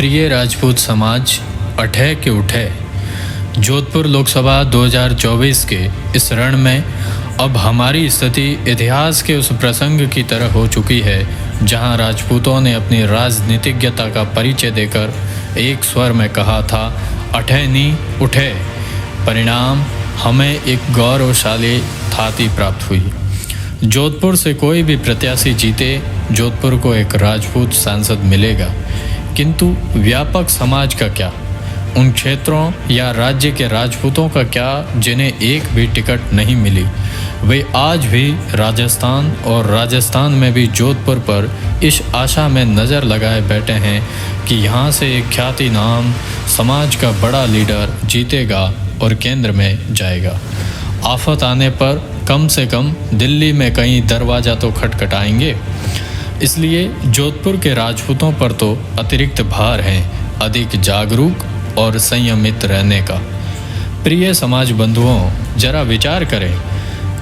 प्रिय राजपूत समाज, अठे के उठे। जोधपुर लोकसभा 2024 के इस रण में अब हमारी स्थिति इतिहास के उस प्रसंग की तरह हो चुकी है जहां राजपूतों ने अपनी राजनीतिज्ञता का परिचय देकर एक स्वर में कहा था, अठे नी उठे। परिणाम हमें एक गौरवशाली थाती प्राप्त हुई। जोधपुर से कोई भी प्रत्याशी जीते, जोधपुर को एक राजपूत सांसद मिलेगा, किंतु व्यापक समाज का क्या, उन क्षेत्रों या राज्य के राजपूतों का क्या जिन्हें एक भी टिकट नहीं मिली। वे आज भी राजस्थान और राजस्थान में भी जोधपुर पर इस आशा में नज़र लगाए बैठे हैं कि यहाँ से एक ख्याति नाम समाज का बड़ा लीडर जीतेगा और केंद्र में जाएगा। आफत आने पर कम से कम दिल्ली में कहीं दरवाज़ा तो खटखटाएंगे। इसलिए जोधपुर के राजपूतों पर तो अतिरिक्त भार है अधिक जागरूक और संयमित रहने का। प्रिय समाज बंधुओं, जरा विचार करें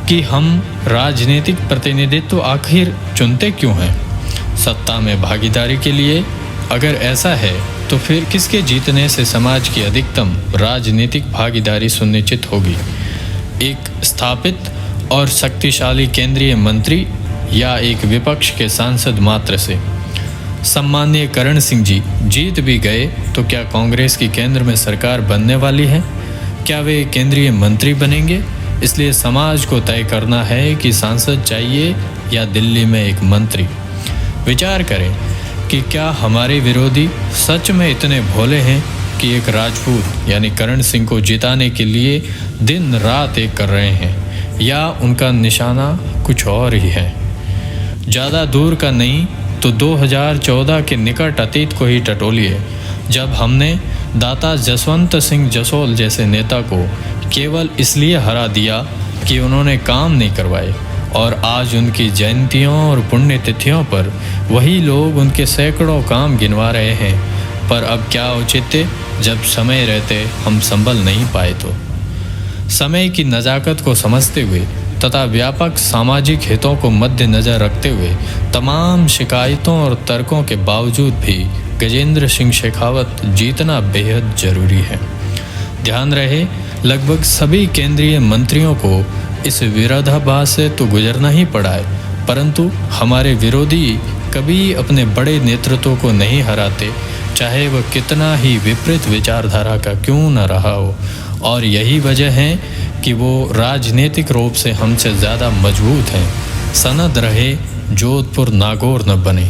कि हम राजनीतिक प्रतिनिधित्व आखिर चुनते क्यों हैं? सत्ता में भागीदारी के लिए? अगर ऐसा है तो फिर किसके जीतने से समाज की अधिकतम राजनीतिक भागीदारी सुनिश्चित होगी? एक स्थापित और शक्तिशाली केंद्रीय मंत्री या एक विपक्ष के सांसद मात्र से? सम्माननीय करण सिंह जी जीत भी गए तो क्या कांग्रेस की केंद्र में सरकार बनने वाली है? क्या वे केंद्रीय मंत्री बनेंगे? इसलिए समाज को तय करना है कि सांसद चाहिए या दिल्ली में एक मंत्री। विचार करें कि क्या हमारे विरोधी सच में इतने भोले हैं कि एक राजपूत यानी करण सिंह को जिताने के लिए दिन रात एक कर रहे हैं, या उनका निशाना कुछ और ही है? ज़्यादा दूर का नहीं तो 2014 के निकट अतीत को ही टटोलिए, जब हमने दाता जसवंत सिंह जसोल जैसे नेता को केवल इसलिए हरा दिया कि उन्होंने काम नहीं करवाए, और आज उनकी जयंतियों और पुण्यतिथियों पर वही लोग उनके सैकड़ों काम गिनवा रहे हैं। पर अब क्या औचित्य जब समय रहते हम संभल नहीं पाए तो? समय की नज़ाकत को समझते हुए तथा व्यापक सामाजिक हितों को मद्देनज़र रखते हुए तमाम शिकायतों और तर्कों के बावजूद भी गजेंद्र सिंह शेखावत जीतना बेहद ज़रूरी है। ध्यान रहे, लगभग सभी केंद्रीय मंत्रियों को इस विरोधाभास से तो गुजरना ही पड़ा है, परंतु हमारे विरोधी कभी अपने बड़े नेतृत्व को नहीं हराते, चाहे वह कितना ही विपरीत विचारधारा का क्यों न रहा हो। और यही वजह है कि वो राजनीतिक रूप से हमसे ज़्यादा मजबूत हैं। सनद रहे जोधपुर नागौर न बने।